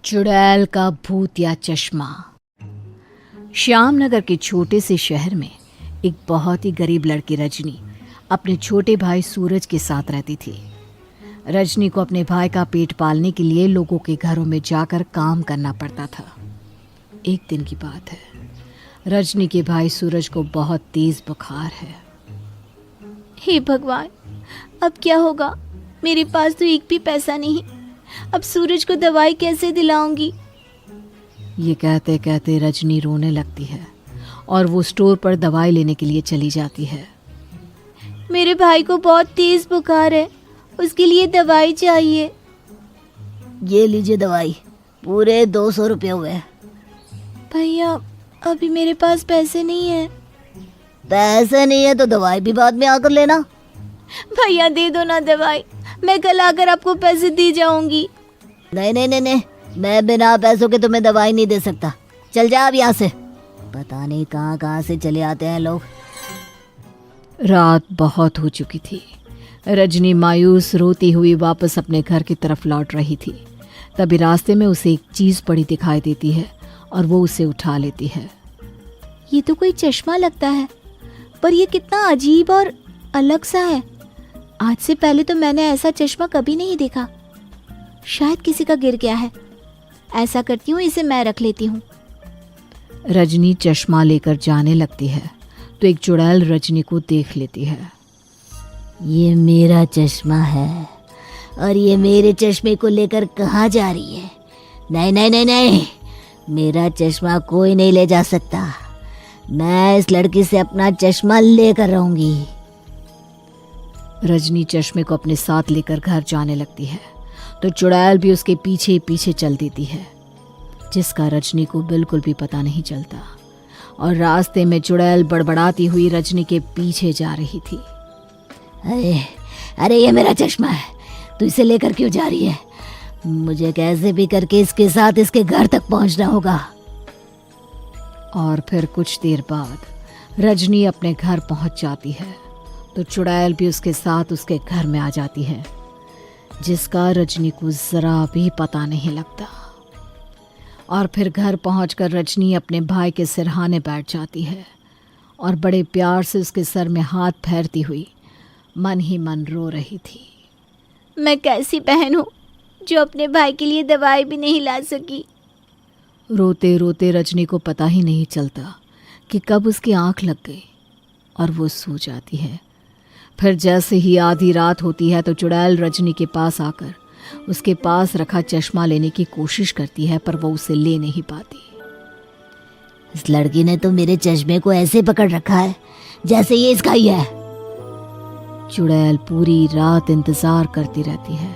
चुड़ैल का भूतिया चश्मा। श्यामनगर के छोटे से शहर में एक बहुत ही गरीब लड़की रजनी अपने छोटे भाई सूरज के साथ रहती थी। रजनी को अपने भाई का पेट पालने के लिए लोगों के घरों में जाकर काम करना पड़ता था। एक दिन की बात है, रजनी के भाई सूरज को बहुत तेज बुखार है। हे भगवान, अब क्या होगा? मेरे पास तो एक भी पैसा नहीं। अब सूरज को दवाई कैसे दिलाऊंगी? ये कहते कहते रजनी रोने लगती है और वो स्टोर पर दवाई लेने के लिए चली जाती है। मेरे भाई को बहुत तेज बुखार है, उसके लिए दवाई चाहिए। ये लीजिए दवाई, पूरे 200 रुपये हुए। भैया, अभी मेरे पास पैसे नहीं है। पैसे नहीं है तो दवाई भी बाद में आकर लेना। भैया दे दो ना दवाई, मैं कल आकर आपको पैसे दे जाऊंगी। नहीं नहीं नहीं नहीं, मैं बिना पैसों के तुम्हें दवाई नहीं दे सकता। चल जा अब यहाँ से। पता नहीं कहाँ कहाँ से चले आते हैं लोग। रात बहुत हो चुकी थी। रजनी मायूस रोती हुई वापस अपने घर की तरफ लौट रही थी। तभी रास्ते में उसे एक चीज़ पड़ी दिखाई देती है और वो उसे उठा लेती है। ये तो कोई चश्मा लगता है, पर ये कितना अजीब और अलग सा है। आज से पहले तो मैंने ऐसा चश्मा कभी नहीं देखा। शायद किसी का गिर गया है। ऐसा करती हूँ, इसे मैं रख लेती हूँ। रजनी चश्मा लेकर जाने लगती है तो एक चुड़ैल रजनी को देख लेती है। ये मेरा चश्मा है और ये मेरे चश्मे को लेकर कहाँ जा रही है? नहीं नहीं नहीं नहीं, मेरा चश्मा कोई नहीं ले जा सकता। मैं इस लड़की से अपना चश्मा लेकर रहूंगी। रजनी चश्मे को अपने साथ लेकर घर जाने लगती है तो चुड़ैल भी उसके पीछे पीछे चल देती है, जिसका रजनी को बिल्कुल भी पता नहीं चलता। और रास्ते में चुड़ैल बड़बड़ाती हुई रजनी के पीछे जा रही थी। अरे अरे, ये मेरा चश्मा है, तू इसे लेकर क्यों जा रही है? मुझे कैसे भी करके इसके साथ इसके घर तक पहुंचना होगा। और फिर कुछ देर बाद रजनी अपने घर पहुंच जाती है तो चुड़ैल भी उसके साथ उसके घर में आ जाती है, जिसका रजनी को जरा भी पता नहीं लगता। और फिर घर पहुंचकर रजनी अपने भाई के सिरहाने बैठ जाती है और बड़े प्यार से उसके सर में हाथ फेरती हुई मन ही मन रो रही थी। मैं कैसी बहन हूँ जो अपने भाई के लिए दवाई भी नहीं ला सकी। रोते रोते रजनी को पता ही नहीं चलता कि कब उसकी आंख लग गई और वो सो जाती है। फिर जैसे ही आधी रात होती है तो चुड़ैल रजनी के पास आकर उसके पास रखा चश्मा लेने की कोशिश करती है, पर वो उसे ले नहीं पाती। इस लड़की ने तो मेरे चश्मे को ऐसे पकड़ रखा है जैसे ये इसका ही है। चुड़ैल पूरी रात इंतजार करती रहती है,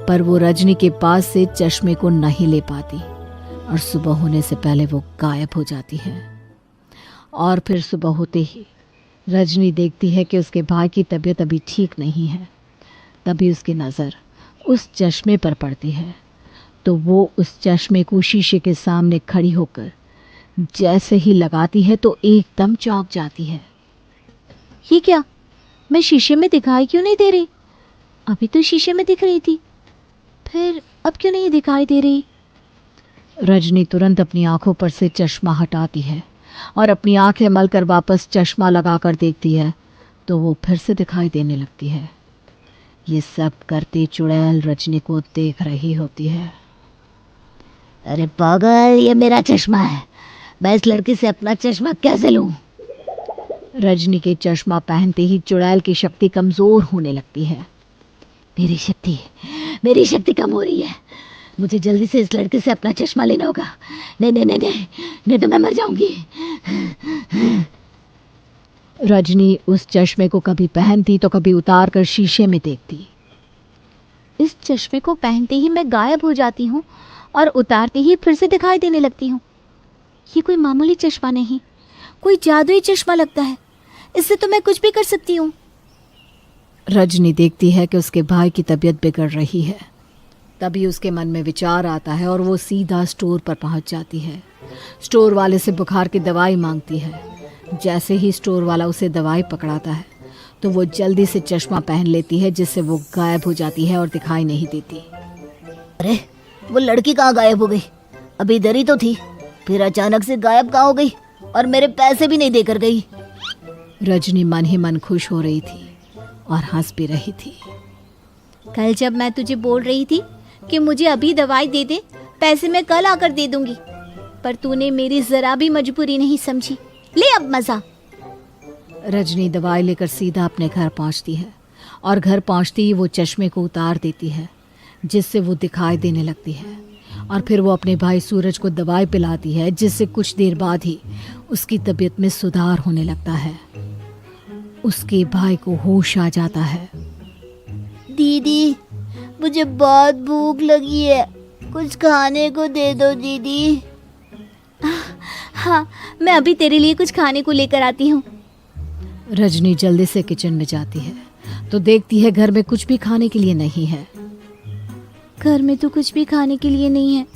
पर वो रजनी के पास से चश्मे को नहीं ले पाती और सुबह होने से पहले वो गायब हो जाती है। और फिर सुबह होते ही रजनी देखती है कि उसके भाई की तबीयत अभी ठीक नहीं है। तभी उसकी नज़र उस चश्मे पर पड़ती है तो वो उस चश्मे को शीशे के सामने खड़ी होकर जैसे ही लगाती है तो एकदम चौंक जाती है। ये क्या? मैं शीशे में दिखाई क्यों नहीं दे रही? अभी तो शीशे में दिख रही थी, फिर अब क्यों नहीं दिखाई दे रही? रजनी तुरंत अपनी आंखों पर से चश्मा हटाती है और अपनी आंखें मलकर वापस चश्मा लगाकर देखती है तो वो फिर से दिखाई देने लगती है। ये सब करते चुड़ैल रजनी को देख रही होती है। अरे पागल, ये मेरा चश्मा है, मैं इस लड़की से अपना चश्मा कैसे लूं? रजनी के चश्मा पहनते ही चुड़ैल की शक्ति कमजोर होने लगती है। मेरी शक्ति कम हो रही है। मुझे जल्दी से इस लड़के से अपना चश्मा लेना होगा। नहीं नहीं नहीं नहीं, नहीं तो मैं मर जाऊंगी। रजनी उस चश्मे को कभी पहनती तो कभी उतार कर शीशे में देखती। इस चश्मे को पहनते ही मैं गायब हो जाती हूँ और उतारते ही फिर से दिखाई देने लगती हूँ। ये कोई मामूली चश्मा नहीं, कोई जादुई चश्मा लगता है। इससे तो मैं कुछ भी कर सकती हूँ। रजनी देखती है कि उसके भाई की तबीयत बिगड़ रही है। तभी उसके मन में विचार आता है और वो सीधा स्टोर पर पहुंच जाती है। स्टोर वाले से बुखार की दवाई मांगती है। जैसे ही स्टोर वाला उसे दवाई पकड़ाता है तो वो जल्दी से चश्मा पहन लेती है, जिससे वो गायब हो जाती है और दिखाई नहीं देती। अरे वो लड़की कहाँ गायब हो गई? अभी इधर ही तो थी, फिर अचानक से गायब कहाँ हो गई? और मेरे पैसे भी नहीं देकर गई। रजनी मन ही मन खुश हो रही थी और हंस भी रही थी। कल जब मैं तुझे बोल रही थी कि मुझे अभी दवाई दे दे, पैसे मैं कल आकर दे दूंगी, पर तूने मेरी जरा भी मजबूरी नहीं समझी। ले अब मजा। रजनी दवाई लेकर सीधा अपने घर पहुंचती है और घर पहुंचते ही वो चश्मे को उतार देती है, जिससे वो दिखाई देने लगती है। और फिर वो अपने भाई सूरज को दवाई पिलाती है, जिससे कुछ देर बाद ही उसकी तबीयत में सुधार होने लगता है। उसके भाई को होश आ जाता है। दीदी, मुझे बहुत भूख लगी है, कुछ खाने को दे दो दीदी। हाँ, मैं अभी तेरे लिए कुछ खाने को लेकर आती हूँ। रजनी जल्दी से किचन में जाती है तो देखती है घर में कुछ भी खाने के लिए नहीं है। घर में तो कुछ भी खाने के लिए नहीं है,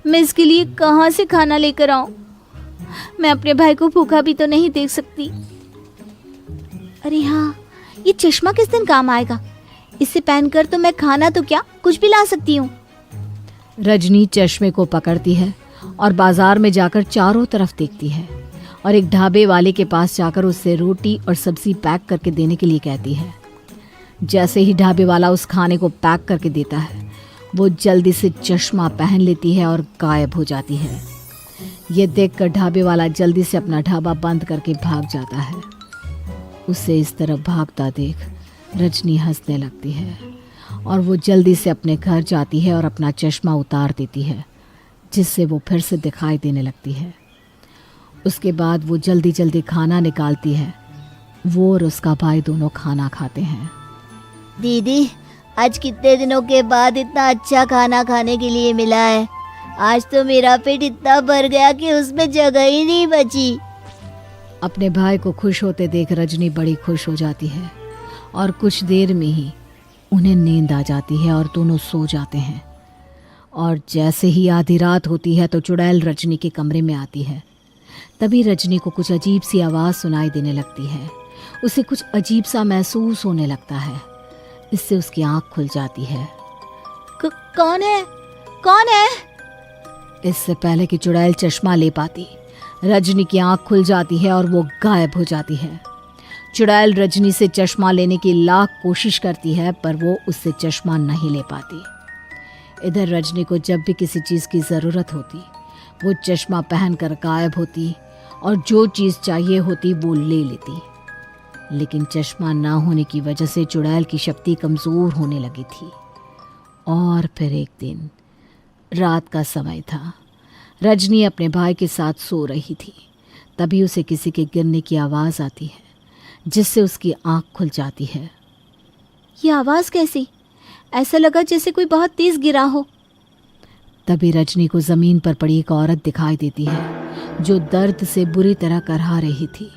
मैं इसके लिए कहाँ से खाना लेकर आऊं? मैं अपने भाई को भूखा भी तो नहीं देख सकती। अरे हाँ, ये चश्मा किस दिन काम आएगा? इसे पहनकर तो मैं खाना तो क्या कुछ भी ला सकती हूँ। रजनी चश्मे को पकड़ती है और बाजार में जाकर चारों तरफ देखती है और एक ढाबे वाले के पास जाकर उससे रोटी और सब्जी पैक करके देने के लिए कहती है। जैसे ही ढाबे वाला उस खाने को पैक करके देता है, वो जल्दी से चश्मा पहन लेती है और गायब हो जाती है। ये देखकर ढाबे वाला जल्दी से अपना ढाबा बंद करके भाग जाता है। उसे इस तरफ भागता देख रजनी हंसने लगती है और वो जल्दी से अपने घर जाती है और अपना चश्मा उतार देती है, जिससे वो फिर से दिखाई देने लगती है। उसके बाद वो जल्दी जल्दी खाना निकालती है। वो और उसका भाई दोनों खाना खाते हैं। दीदी, आज कितने दिनों के बाद इतना अच्छा खाना खाने के लिए मिला है। आज तो मेरा पेट इतना भर गया कि उसमें जगह ही नहीं बची। अपने भाई को खुश होते देख रजनी बड़ी खुश हो जाती है और कुछ देर में ही उन्हें नींद आ जाती है और दोनों सो जाते हैं। और जैसे ही आधी रात होती है तो चुड़ैल रजनी के कमरे में आती है। तभी रजनी को कुछ अजीब सी आवाज़ सुनाई देने लगती है। उसे कुछ अजीब सा महसूस होने लगता है। इससे उसकी आंख खुल जाती है। कौन है? कौन है? इससे पहले कि चुड़ैल चश्मा ले पाती, रजनी की आंख खुल जाती है और वो गायब हो जाती है। चुड़ैल रजनी से चश्मा लेने की लाख कोशिश करती है, पर वो उससे चश्मा नहीं ले पाती। इधर रजनी को जब भी किसी चीज़ की ज़रूरत होती, वो चश्मा पहनकर गायब होती और जो चीज़ चाहिए होती वो ले लेती। लेकिन चश्मा ना होने की वजह से चुड़ैल की शक्ति कमज़ोर होने लगी थी। और फिर एक दिन रात का समय था। रजनी अपने भाई के साथ सो रही थी। तभी उसे किसी के गिरने की आवाज़ आती है, जिससे उसकी आंख खुल जाती है। ये आवाज़ कैसी? ऐसा लगा जैसे कोई बहुत तेज गिरा हो। तभी रजनी को ज़मीन पर पड़ी एक औरत दिखाई देती है, जो दर्द से बुरी तरह करहा रही थी।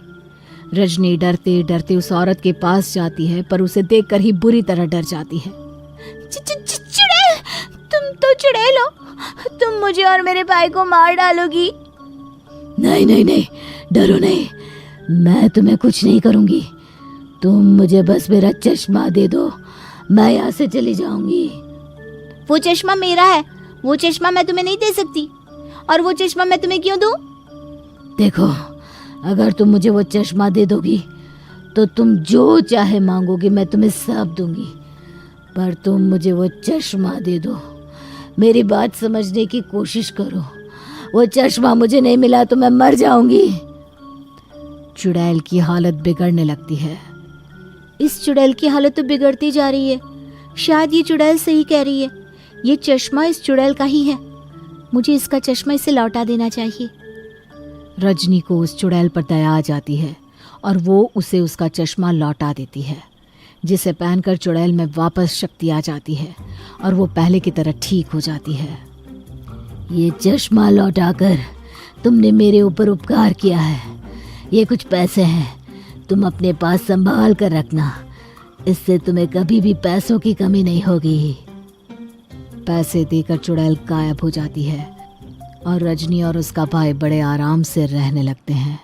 रजनी डरते डरते उस औरत के पास जाती है, पर उसे देखकर ही बुरी तरह डर जाती है। चुड़ैल, तुम तो चुड़ैल हो, तुम मुझे और मेरे भाई को मार डालोगी। नहीं नहीं नहीं, डरो नहीं, मैं तुम्हें कुछ नहीं करूंगी। तुम मुझे बस मेरा चश्मा दे दो, मैं यहाँ से चली जाऊंगी। वो चश्मा मेरा है, वो चश्मा मैं तुम्हें नहीं दे सकती। और वो चश्मा मैं तुम्हें क्यों दूं? देखो, अगर तुम मुझे वो चश्मा दे दोगी तो तुम जो चाहे मांगोगी मैं तुम्हें सब दूंगी, पर तुम मुझे वो चश्मा दे दो। मेरी बात समझने की कोशिश करो। वो चश्मा मुझे नहीं मिला तो मैं मर जाऊंगी। चुड़ैल की हालत बिगड़ने लगती है। इस चुड़ैल की हालत तो बिगड़ती जा रही है। शायद ये चुड़ैल सही कह रही है। ये चश्मा इस चुड़ैल का ही है। मुझे इसका चश्मा इसे लौटा देना चाहिए। रजनी को उस चुड़ैल पर दया आ जाती है और वो उसे उसका चश्मा लौटा देती है, जिसे पहनकर चुड़ैल में वापस शक्ति आ जाती है और वो पहले की तरह ठीक हो जाती है। ये चश्मा लौटाकर तुमने मेरे ऊपर उपकार किया है। ये कुछ पैसे हैं, तुम अपने पास संभाल कर रखना। इससे तुम्हें कभी भी पैसों की कमी नहीं होगी। पैसे देकर चुड़ैल गायब हो जाती है और रजनी और उसका भाई बड़े आराम से रहने लगते हैं।